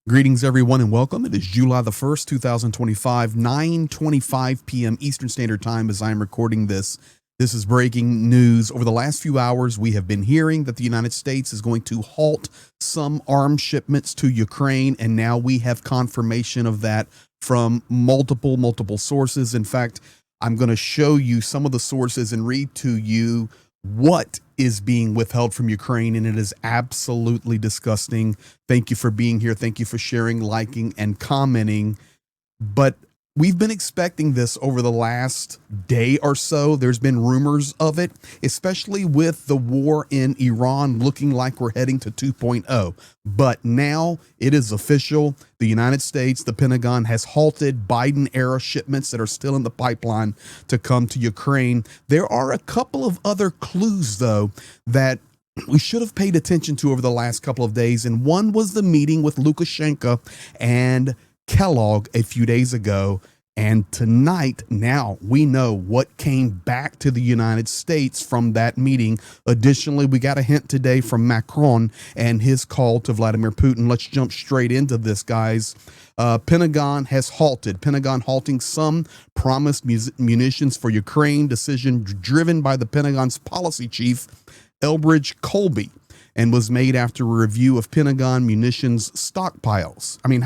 Greetings, everyone, and welcome. It is July the 1st, 2025, 9:25 p.m. Eastern Standard Time as I'm recording this. This is breaking news. Over the last few hours, we have been hearing that the United States is going to halt some arms shipments to Ukraine, and now we have confirmation of that from multiple sources. In fact, I'm going to show you some of the sources and read to you what is being withheld from Ukraine, and it is absolutely disgusting. Thank you for being here. Thank you for sharing, liking, and commenting. But we've been expecting this over the last day or so. There's been rumors of it, especially with the war in Iran looking like we're heading to 2.0. But now it is official. The United States, the Pentagon, has halted Biden-era shipments that are still in the pipeline to come to Ukraine. There are a couple of other clues, though, that we should have paid attention to over the last couple of days. And one was the meeting with Lukashenko and Kellogg a few days ago. And tonight, now we know what came back to the United States from that meeting. Additionally, we got a hint today from Macron and his call to Vladimir Putin. Let's jump straight into this, guys. Pentagon has halted. Pentagon halting some promised munitions for Ukraine. Decision driven by the Pentagon's policy chief, Elbridge Colby, and was made after a review of Pentagon munitions stockpiles. I mean,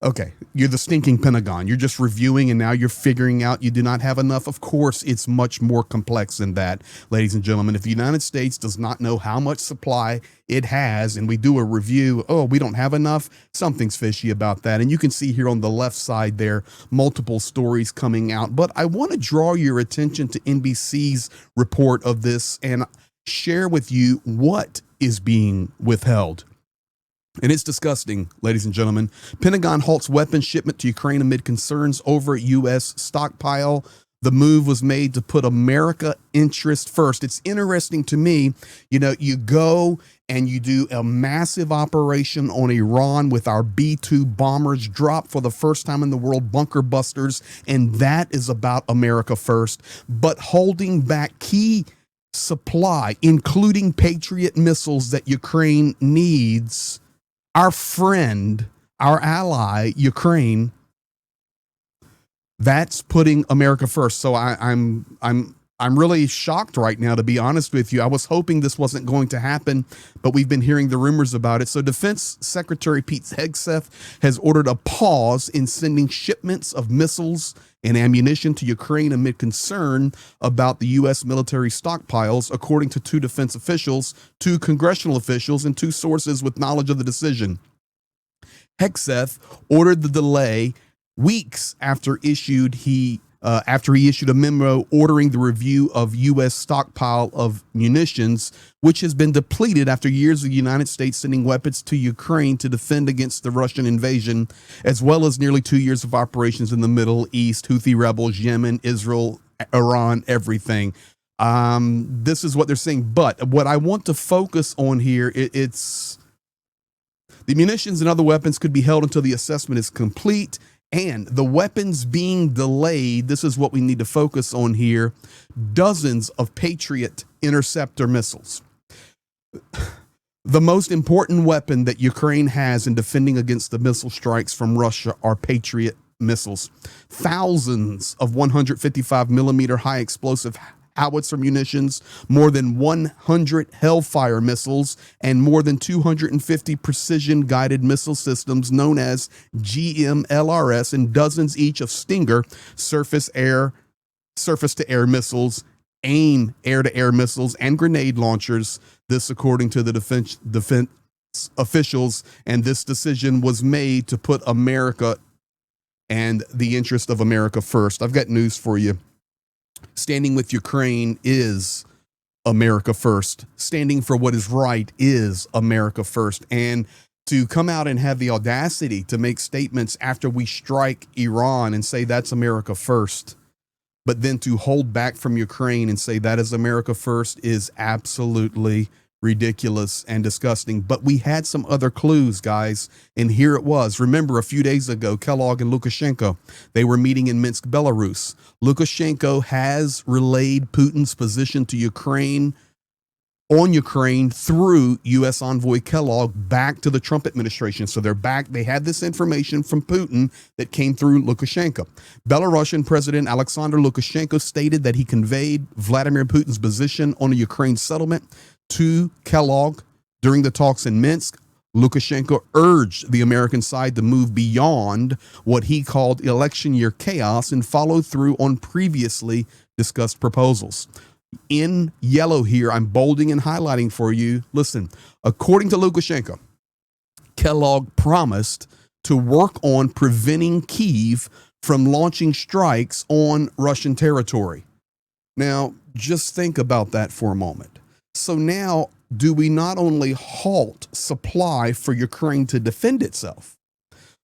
okay, you're the stinking Pentagon. You're just reviewing and now you're figuring out you do not have enough. Of course, it's much more complex than that, ladies and gentlemen. If the United States does not know how much supply it has and we do a review, oh, we don't have enough, something's fishy about that. And you can see here on the left side there, multiple stories coming out. But I want to draw your attention to NBC's report of this and share with you what is being withheld. And it's disgusting, ladies and gentlemen. Pentagon halts weapons shipment to Ukraine amid concerns over U.S. stockpile. The move was made to put America interest first. It's interesting to me, you go and you do a massive operation on Iran with our B-2 bombers, drop for the first time in the world bunker busters, and that is about America first. But holding back key supply, including Patriot missiles that Ukraine needs, our friend, our ally, Ukraine, that's putting America first. So I'm really shocked right now, to be honest with you. I was hoping this wasn't going to happen, but we've been hearing the rumors about it. So Defense Secretary Pete Hegseth has ordered a pause in sending shipments of missiles and ammunition to Ukraine amid concern about the U.S. military stockpiles, according to two defense officials, two congressional officials, and two sources with knowledge of the decision. Hegseth ordered the delay weeks after he issued a memo ordering the review of U.S. stockpile of munitions, which has been depleted after years of the United States sending weapons to Ukraine to defend against the Russian invasion, as well as nearly 2 years of operations in the Middle East, Houthi rebels, Yemen, Israel, Iran, everything. This is what they're saying. But what I want to focus on here, it's the munitions and other weapons could be held until the assessment is complete. And the weapons being delayed, this is what we need to focus on here, dozens of Patriot interceptor missiles. The most important weapon that Ukraine has in defending against the missile strikes from Russia are Patriot missiles. Thousands of 155 millimeter high explosive howitzer munitions, more than 100 Hellfire missiles, and more than 250 precision-guided missile systems known as GMLRS, and dozens each of Stinger surface-to-air missiles, AIM air-to-air missiles, and grenade launchers. This according to the defense officials, and this decision was made to put America and the interest of America first. I've got news for you. Standing with Ukraine is America first. Standing for what is right is America first. And to come out and have the audacity to make statements after we strike Iran and say that's America first, but then to hold back from Ukraine and say that is America first is absolutely ridiculous and disgusting. But we had some other clues, guys, and here it was. Remember, a few days ago, Kellogg and Lukashenko, they were meeting in Minsk, Belarus. Lukashenko has relayed Putin's position to Ukraine on Ukraine through U.S. envoy Kellogg back to the Trump administration. So they're back. They had this information from Putin that came through Lukashenko. Belarusian President Alexander Lukashenko stated that he conveyed Vladimir Putin's position on a Ukraine settlement to Kellogg during the talks in Minsk. Lukashenko urged the American side to move beyond what he called election year chaos and follow through on previously discussed proposals. In yellow here, I'm bolding and highlighting for you. Listen, according to Lukashenko, Kellogg promised to work on preventing Kyiv from launching strikes on Russian territory. Now, just think about that for a moment. So now, do we not only halt supply for Ukraine to defend itself,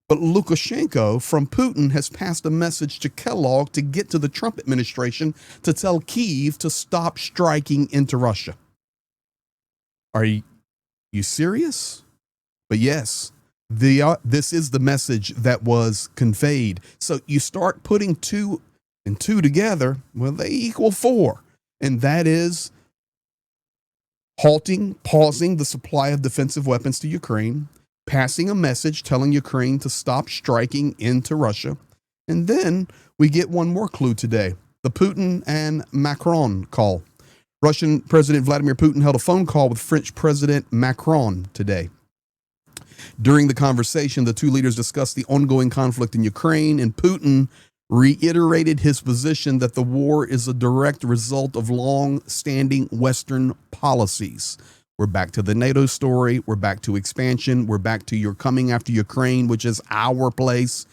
but Lukashenko from Putin has passed a message to Kellogg to get to the Trump administration to tell Kyiv to stop striking into Russia. Are you serious? But yes, this is the message that was conveyed. So you start putting 2 and 2 together, well, they equal 4. And that is pausing the supply of defensive weapons to Ukraine, passing a message telling Ukraine to stop striking into Russia. And then we get one more clue today, the Putin and Macron call. Russian President Vladimir Putin held a phone call with French President Macron today. During the conversation, the two leaders discussed the ongoing conflict in Ukraine, and Putin reiterated his position that the war is a direct result of long-standing Western policies. We're back to the NATO story. We're back to expansion. We're back to you're coming after Ukraine, which is our place.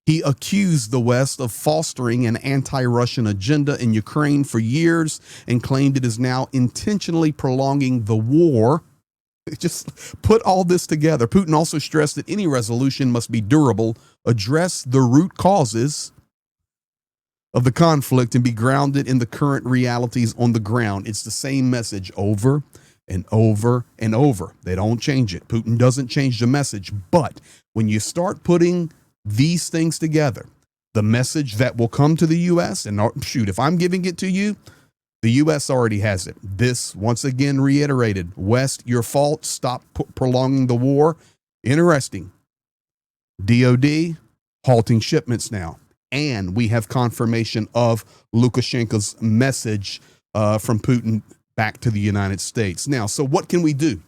He accused the West of fostering an anti-Russian agenda in Ukraine for years and claimed it is now intentionally prolonging the war. Just put all this together. Putin also stressed that any resolution must be durable, address the root causes of the conflict, and be grounded in the current realities on the ground. It's the same message over and over and over. They don't change it. Putin doesn't change the message. But when you start putting these things together, the message that will come to the U.S., and shoot, if I'm giving it to you, the U.S. already has it. This, once again, reiterated. West, your fault. Stop prolonging the war. Interesting. DOD halting shipments now. And we have confirmation of Lukashenko's message from Putin back to the United States. Now, so what can we do?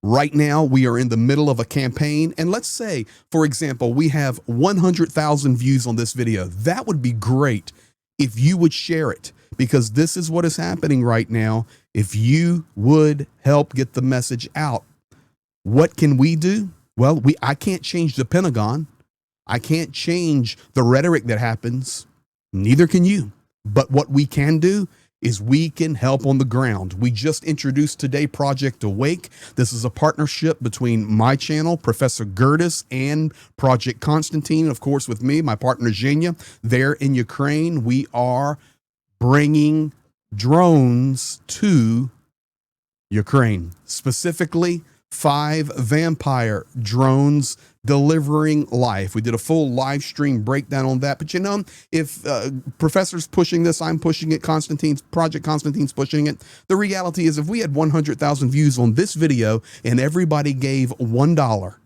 Right now, we are in the middle of a campaign. And let's say, for example, we have 100,000 views on this video. That would be great if you would share it, because this is what is happening right now. If you would help get the message out, what can we do? Well, I can't change the Pentagon. I can't change the rhetoric that happens. Neither can you. But what we can do is we can help on the ground. We just introduced today Project Awake. This is a partnership between my channel, Professor Gertis, and Project Konstantin, of course, with me, my partner Zhenya. There in Ukraine, we are bringing drones to Ukraine, specifically 5 vampire drones delivering life. We did a full live stream breakdown on that. But you know, if Professor's pushing this, I'm pushing it, Project Konstantin's pushing it. The reality is, if we had 100,000 views on this video and everybody gave $1,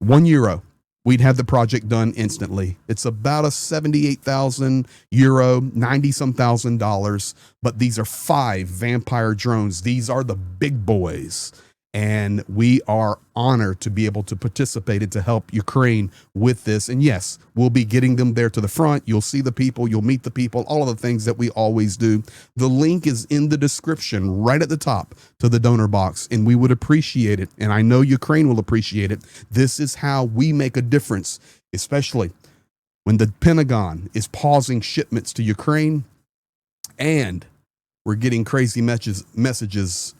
€1, we'd have the project done instantly. It's about a 78,000 euro, 90-some thousand dollars. But these are 5 vampire drones. These are the big boys. And we are honored to be able to participate and to help Ukraine with this. And yes, we'll be getting them there to the front. You'll see the people, you'll meet the people, all of the things that we always do. The link is in the description right at the top to the donor box, and we would appreciate it. And I know Ukraine will appreciate it. This is how we make a difference, especially when the Pentagon is pausing shipments to Ukraine, and we're getting crazy messages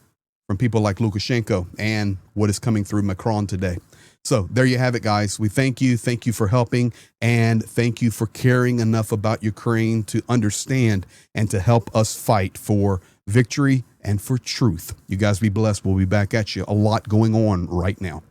from people like Lukashenko and what is coming through Macron today. So there you have it, guys. We thank you. Thank you for helping, and thank you for caring enough about Ukraine to understand and to help us fight for victory and for truth. You guys be blessed. We'll be back at you. A lot going on right now.